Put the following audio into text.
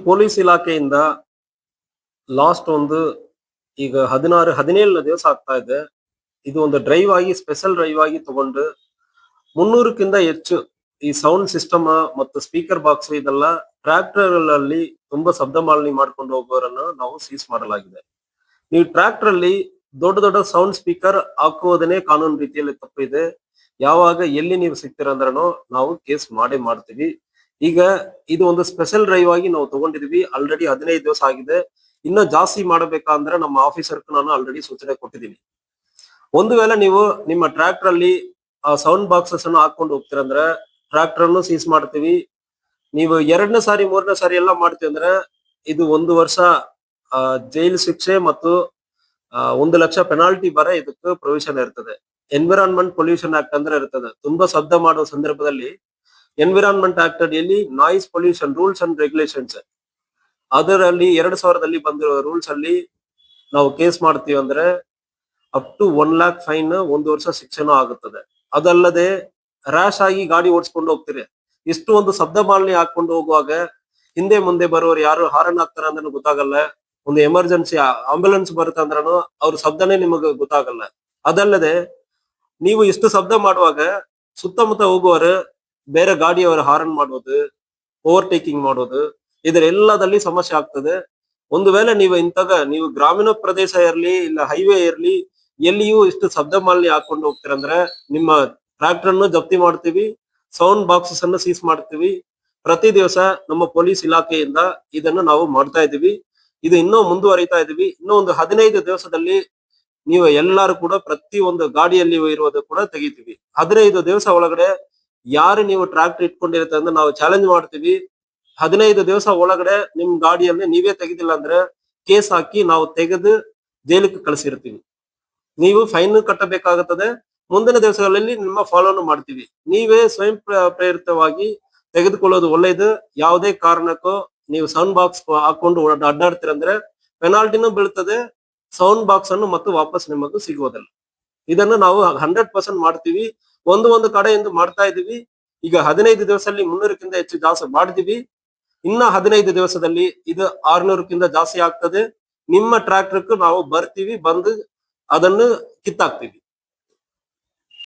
Police ಇಲಾಖೆಯಿಂದ last ಒಂದು ಈಗ 16-17 ದಿವಸ ಆಗ್ತಾ ಇದೆ. ಇದು ಒಂದು ಡ್ರೈವ್ ಆಗಿ ಸ್ಪೆಷಲ್ ಡ್ರೈವ್ ಆಗಿ ತಗೊಂಡು 300ಕ್ಕಿಂತ ಹೆಚ್ಚು ಈ ಸೌಂಡ್ ಸಿಸ್ಟಮ್ ಮತ್ತು ಸ್ಪೀಕರ್ ಬಾಕ್ಸ್ ಇದೆಲ್ಲ ಟ್ರ್ಯಾಕ್ಟರ್ ಅಲ್ಲಿ ತುಂಬಾ ಶಬ್ದ ಮಾಲಿನ್ಯ ಮಾಡ್ಕೊಂಡು ಹೋಗೋರನ್ನು ನಾವು ಸೀಸ್ ಮಾಡಲಾಗಿದೆ. ಈ ಟ್ರ್ಯಾಕ್ಟರ್ ಅಲ್ಲಿ ದೊಡ್ಡ ದೊಡ್ಡ ಸೌಂಡ್ ಸ್ಪೀಕರ್ ಹಾಕುವುದನ್ನೇ ಕಾನೂನು ರೀತಿಯಲ್ಲಿ ತಪ್ಪಿದೆ. ಯಾವಾಗ ಎಲ್ಲಿ ನೀವು ಸಿಗ್ತೀರಂದ್ರೂ ನಾವು ಕೇಸ್ ಮಾಡ್ತೀವಿ. ಈಗ ಇದು ಒಂದು ಸ್ಪೆಷಲ್ ಡ್ರೈವ್ ಆಗಿ ನಾವು ತಗೊಂಡಿದೀವಿ. ಆಲ್ರೆಡಿ 15 ದಿವಸ ಆಗಿದೆ. ಇನ್ನು ಜಾಸ್ತಿ ಮಾಡಬೇಕಂದ್ರೆ ನಮ್ಮ ಆಫೀಸರ್ ನಾನು ಆಲ್ರೆಡಿ ಸೂಚನೆ ಕೊಟ್ಟಿದ್ದೀನಿ. ಒಂದು ವೇಳೆ ನೀವು ನಿಮ್ಮ ಟ್ರ್ಯಾಕ್ಟರ್ ಅಲ್ಲಿ ಆ ಸೌಂಡ್ ಬಾಕ್ಸಸ್ ಅನ್ನು ಹಾಕೊಂಡು ಹೋಗ್ತೀರಂದ್ರೆ ಟ್ರ್ಯಾಕ್ಟರ್ ಅನ್ನು ಸೀಸ್ ಮಾಡ್ತೀವಿ. ನೀವು 2ನೇ ಸಾರಿ 3ನೇ ಸಾರಿ ಎಲ್ಲ ಮಾಡ್ತೀವಿ ಅಂದ್ರೆ ಇದು 1 ವರ್ಷ ಜೈಲು ಶಿಕ್ಷೆ ಮತ್ತು 1 ಲಕ್ಷ ಪೆನಾಲ್ಟಿ ಇದಕ್ಕೆ ಪ್ರೊವಿಷನ್ ಇರ್ತದೆ. ಎನ್ವಿರಾನ್ಮೆಂಟ್ ಪೊಲ್ಯೂಷನ್ ಆಕ್ಟ್ ಅಂದ್ರೆ ಇರ್ತದೆ. ತುಂಬಾ ಶಬ್ದ ಮಾಡುವ ಸಂದರ್ಭದಲ್ಲಿ ಎನ್ವಿರಾನ್ಮೆಂಟ್ ಆಕ್ಟ್ ಅಡಿಯಲ್ಲಿ noise pollution rules and regulations ಅದರಲ್ಲಿ 2000ದಲ್ಲಿ ಬಂದಿರೋ ರೂಲ್ಸ್ ಅಲ್ಲಿ ನಾವು ಕೇಸ್ ಮಾಡ್ತೀವಿ ಅಂದ್ರೆ ಅಪ್ ಟು 1 lakh ಫೈನ್, 1 ವರ್ಷ ಶಿಕ್ಷೆನೂ ಆಗುತ್ತದೆ. ಅದಲ್ಲದೆ ರ್ಯಾಶ್ ಆಗಿ ಗಾಡಿ ಓಡಿಸ್ಕೊಂಡು ಹೋಗ್ತೀರಿ. ಇಷ್ಟು ಒಂದು ಶಬ್ದ ಮಾಲಿನ್ಯ ಹಾಕೊಂಡು ಹೋಗುವಾಗ ಹಿಂದೆ ಮುಂದೆ ಬರೋರು ಯಾರು ಹಾರನ್ ಹಾಕ್ತಾರ ಅಂದ್ರೆ ಗೊತ್ತಾಗಲ್ಲ. ಒಂದು ಎಮರ್ಜೆನ್ಸಿ ಆಂಬ್ಯುಲೆನ್ಸ್ ಬರುತ್ತೆ ಅಂದ್ರೂ ಅವ್ರ ಶಬ್ದನೇ ನಿಮಗೆ ಗೊತ್ತಾಗಲ್ಲ. ಅದಲ್ಲದೆ ನೀವು ಇಷ್ಟು ಶಬ್ದ ಮಾಡುವಾಗ ಸುತ್ತಮುತ್ತ ಹೋಗುವವರು ಬೇರೆ ಗಾಡಿಯವರ ಹಾರನ್ ಮಾಡೋದು, ಓವರ್ಟೇಕಿಂಗ್ ಮಾಡೋದು, ಇದರೆಲ್ಲದಲ್ಲಿ ಸಮಸ್ಯೆ ಆಗ್ತದೆ. ಒಂದು ವೇಳೆ ನೀವು ಗ್ರಾಮೀಣ ಪ್ರದೇಶ ಇರಲಿ ಇಲ್ಲ ಹೈವೇ ಇರಲಿ ಎಲ್ಲಿಯೂ ಇಷ್ಟು ಶಬ್ದ ಮಾಲಿನ್ಯ ಹಾಕೊಂಡು ಹೋಗ್ತೀರಂದ್ರೆ ನಿಮ್ಮ ಟ್ರ್ಯಾಕ್ಟರ್ ಅನ್ನು ಜಪ್ತಿ ಮಾಡ್ತೀವಿ, ಸೌಂಡ್ ಬಾಕ್ಸಸ್ ಅನ್ನು ಸೀಸ್ ಮಾಡ್ತೀವಿ. ಪ್ರತಿ ದಿವಸ ನಮ್ಮ ಪೊಲೀಸ್ ಇಲಾಖೆಯಿಂದ ಇದನ್ನು ನಾವು ಮಾಡ್ತಾ ಇದೀವಿ. ಇದು ಇನ್ನೂ ಮುಂದುವರಿತಾ ಇದೀವಿ. ಇನ್ನೂ ಒಂದು 15 ದಿವಸದಲ್ಲಿ ನೀವು ಎಲ್ಲರೂ ಕೂಡ ಪ್ರತಿ ಒಂದು ಗಾಡಿಯಲ್ಲಿ ಇರುವುದು ಕೂಡ ತೆಗಿತೀವಿ. 15 ದಿವಸ ಒಳಗಡೆ ಯಾರು ನೀವು ಟ್ರ್ಯಾಕ್ಟರ್ ಇಟ್ಕೊಂಡಿರುತ್ತೆ ಅಂದ್ರೆ ನಾವು ಚಾಲೆಂಜ್ ಮಾಡ್ತೀವಿ. 15 ದಿವಸ ಒಳಗಡೆ ನಿಮ್ ಗಾಡಿಯಲ್ಲಿ ನೀವೇ ತೆಗೆದಿಲ್ಲ ಅಂದ್ರೆ ಕೇಸ್ ಹಾಕಿ ನಾವು ತೆಗೆದು ಜೈಲಿಗೆ ಕಳಿಸಿರ್ತೀವಿ. ನೀವು ಫೈನ್ ಕಟ್ಟಬೇಕಾಗುತ್ತದೆ. ಮುಂದಿನ ದಿವಸಗಳಲ್ಲಿ ನಿಮ್ಮ ಫಾಲೋನು ಮಾಡ್ತೀವಿ. ನೀವೇ ಸ್ವಯಂ ಪ್ರೇರಿತವಾಗಿ ತೆಗೆದುಕೊಳ್ಳೋದು ಒಳ್ಳೆಯದು. ಯಾವುದೇ ಕಾರಣಕ್ಕೂ ನೀವು ಸೌಂಡ್ ಬಾಕ್ಸ್ ಹಾಕೊಂಡು ಅಡ್ಡಾಡ್ತೀರಂದ್ರೆ ಪೆನಾಲ್ಟಿನೂ ಬೀಳ್ತದೆ. ಸೌಂಡ್ ಬಾಕ್ಸ್ ಅನ್ನು ಮತ್ತು ವಾಪಸ್ ನಿಮಗೂ ಸಿಗುವುದಿಲ್ಲ. ಇದನ್ನು ನಾವು 100% ಮಾಡ್ತೀವಿ. ಒಂದು ಕಡೆಯಿಂದ ಮಾಡ್ತಾ ಇದೀವಿ. ಈಗ 15 ದಿವಸದಲ್ಲಿ 300ಕ್ಕಿಂತ ಹೆಚ್ಚು ಜಾಸ್ತಿ ಮಾಡಿದೀವಿ. ಇನ್ನ 15 ದಿವಸದಲ್ಲಿ ಇದು 600ಕ್ಕಿಂತ ಜಾಸ್ತಿ ಆಗ್ತದೆ. ನಿಮ್ಮ ಟ್ರ್ಯಾಕ್ಟರ್ಗೂ ನಾವು ಬರ್ತೀವಿ, ಬಂದು ಅದನ್ನು ಕಿತ್ತಾಕ್ತೀವಿ.